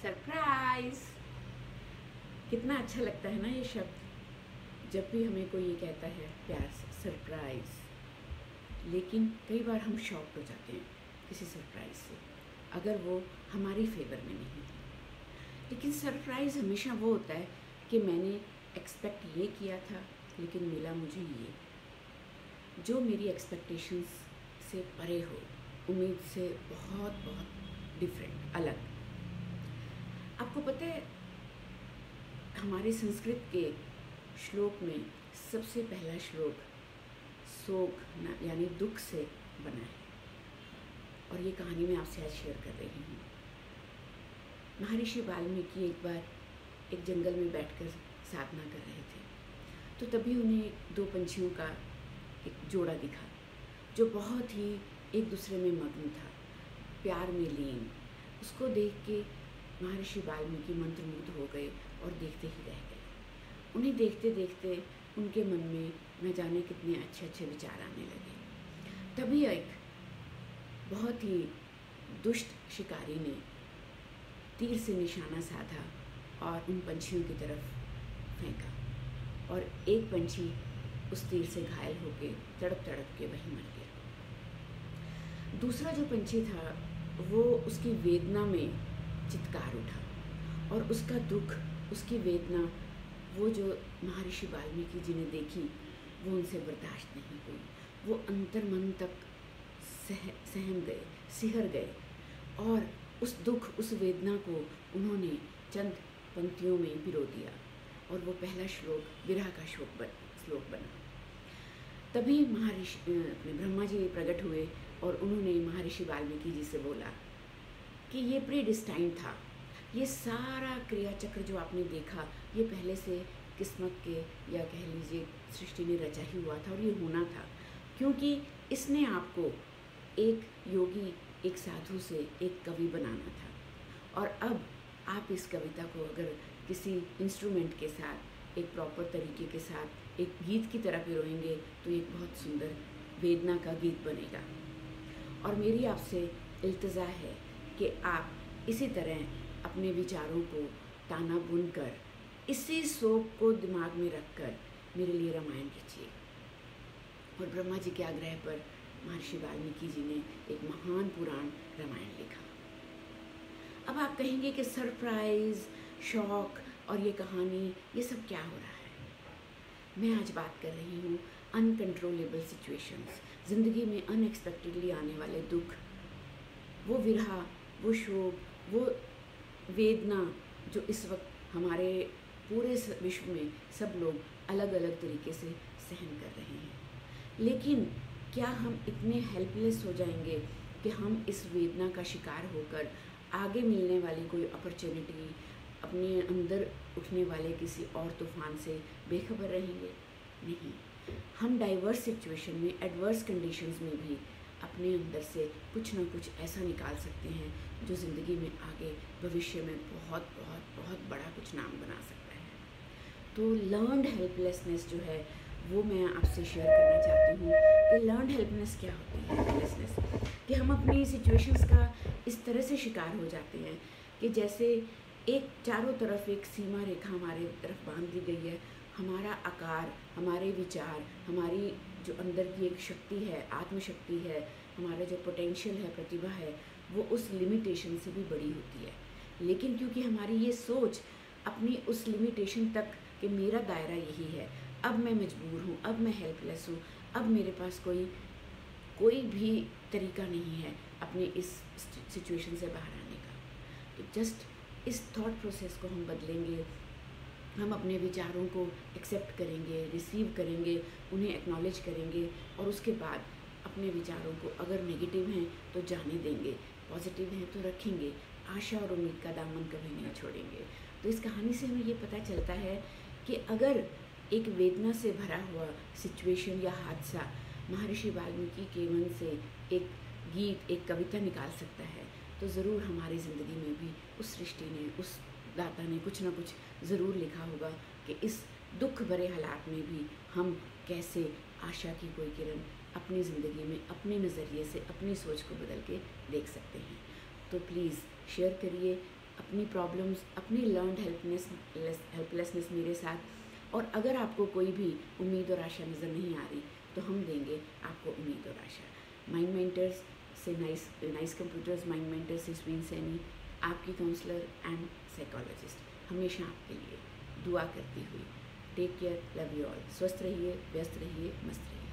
Surprise. कितना अच्छा लगता है ना ये शब्द, जब भी हमें कोई ये कहता है प्यार से सरप्राइज। लेकिन कई बार हम शॉक्ड हो जाते हैं किसी सरप्राइज से, अगर वो हमारी फेवर में नहीं है। लेकिन सरप्राइज हमेशा वो होता है कि मैंने एक्सपेक्ट ये किया था लेकिन मिला मुझे ये, जो मेरी एक्सपेक्टेशंस से परे हो, उम्मीद से बहुत बहुत डिफरेंट, अलग। आपको पता है हमारे संस्कृत के श्लोक में सबसे पहला श्लोक शोक यानी दुख से बना है, और ये कहानी मैं आपसे आज शेयर कर रही हूँ। महर्षि वाल्मीकि एक बार एक जंगल में बैठकर साधना कर रहे थे, तो तभी उन्हें दो पंछियों का एक जोड़ा दिखा जो बहुत ही एक दूसरे में मग्न था, प्यार में लीन। उसको देख के महर्षि वाल्मीकि मंत्रमुग्ध हो गए और देखते ही रह गए। उन्हें देखते देखते उनके मन में न जाने कितने अच्छे अच्छे विचार आने लगे। तभी एक बहुत ही दुष्ट शिकारी ने तीर से निशाना साधा और उन पंछियों की तरफ फेंका, और एक पंछी उस तीर से घायल होकर तड़प तड़प के वहीं मर गया। दूसरा जो पंछी था वो उसकी वेदना में चित्कार उठा, और उसका दुख, उसकी वेदना, वो जो महर्षि वाल्मीकि जी ने देखी वो उनसे बर्दाश्त नहीं हुई। वो अंतर्मन तक सहम गए, सिहर गए, और उस दुख, उस वेदना को उन्होंने चंद पंक्तियों में पिरो दिया, और वो पहला श्लोक विरह का श्लोक बना। तभी महर्षि ब्रह्मा जी प्रकट हुए और उन्होंने महर्षि वाल्मीकि जी से बोला कि ये प्रीडिस्टाइन था, ये सारा क्रिया चक्र जो आपने देखा ये पहले से किस्मत के, या कह लीजिए सृष्टि ने रचा ही हुआ था, और ये होना था क्योंकि इसने आपको एक योगी, एक साधु से एक कवि बनाना था। और अब आप इस कविता को अगर किसी इंस्ट्रूमेंट के साथ, एक प्रॉपर तरीके के साथ एक गीत की तरह पिरोएंगे तो एक बहुत सुंदर वेदना का गीत बनेगा। और मेरी आपसे इल्तिजा है कि आप इसी तरह अपने विचारों को ताना बुनकर, इसी शोक को दिमाग में रखकर मेरे लिए रामायण लिखिए। और ब्रह्मा जी के आग्रह पर महर्षि वाल्मीकि जी ने एक महान पुराण रामायण लिखा। अब आप कहेंगे कि सरप्राइज, शॉक और ये कहानी, ये सब क्या हो रहा है? मैं आज बात कर रही हूँ अनकंट्रोलेबल सिचुएशंस, ज़िंदगी में अनएक्सपेक्टेडली आने वाले दुख, वो विरह, वो शोक, वो वेदना जो इस वक्त हमारे पूरे विश्व में सब लोग अलग अलग तरीके से सहन कर रहे हैं। लेकिन क्या हम इतने हेल्पलेस हो जाएंगे कि हम इस वेदना का शिकार होकर आगे मिलने वाली कोई अपॉर्चुनिटी, अपने अंदर उठने वाले किसी और तूफान से बेखबर रहेंगे? नहीं, हम डाइवर्स सिचुएशन में, एडवर्स कंडीशंस में भी अपने अंदर से कुछ ना कुछ ऐसा निकाल सकते हैं जो ज़िंदगी में आगे भविष्य में बहुत बहुत बहुत बड़ा कुछ नाम बना सकता है। तो लर्नड हेल्पलेसनेस जो है वो मैं आपसे शेयर करना चाहती हूँ कि लर्नड हेल्पलेसनेस क्या होती है। हेल्पलेसनेस कि हम अपनी सिचुएशंस का इस तरह से शिकार हो जाते हैं कि जैसे एक चारों तरफ एक सीमा रेखा हमारे तरफ बांध दी गई है। हमारा आकार, हमारे विचार, हमारी जो अंदर की एक शक्ति है, आत्मशक्ति है, हमारा जो पोटेंशियल है, प्रतिभा है, वो उस लिमिटेशन से भी बड़ी होती है। लेकिन क्योंकि हमारी ये सोच अपनी उस लिमिटेशन तक कि मेरा दायरा यही है, अब मैं मजबूर हूँ, अब मैं हेल्पलेस हूँ, अब मेरे पास कोई भी तरीका नहीं है अपने इस सिचुएशन से बाहर आने का। तो जस्ट इस थॉट प्रोसेस को हम बदलेंगे, हम अपने विचारों को एक्सेप्ट करेंगे, रिसीव करेंगे, उन्हें एक्नॉलेज करेंगे, और उसके बाद अपने विचारों को अगर नेगेटिव हैं तो जाने देंगे, पॉजिटिव हैं तो रखेंगे, आशा और उम्मीद का दामन कभी नहीं छोड़ेंगे। तो इस कहानी से हमें ये पता चलता है कि अगर एक वेदना से भरा हुआ सिचुएशन या हादसा महर्षि वाल्मीकि के मन से एक गीत, एक कविता निकाल सकता है, तो ज़रूर हमारी ज़िंदगी में भी उस सृष्टि ने, उस दाता ने कुछ ना कुछ ज़रूर लिखा होगा कि इस दुख भरे हालात में भी हम कैसे आशा की कोई किरण अपनी ज़िंदगी में अपने नज़रिए से, अपनी सोच को बदल के देख सकते हैं। तो प्लीज़ शेयर करिए, अपनी प्रॉब्लम्स, अपनी लर्नड हेल्पलेसनेस मेरे साथ। और अगर आपको कोई भी उम्मीद और आशा नज़र नहीं आ रही तो हम देंगे आपको उम्मीद और आशा। माइंड मेंटर्स से नाइस कंप्यूटर्स, माइंड मेंटर्स से स्वीन सैनी, आपकी काउंसलर एंड साइकोलॉजिस्ट, हमेशा आपके लिए दुआ करती हुई। Take care, love you all. स्वस्थ रहिए, व्यस्त रहिए, मस्त रहिए।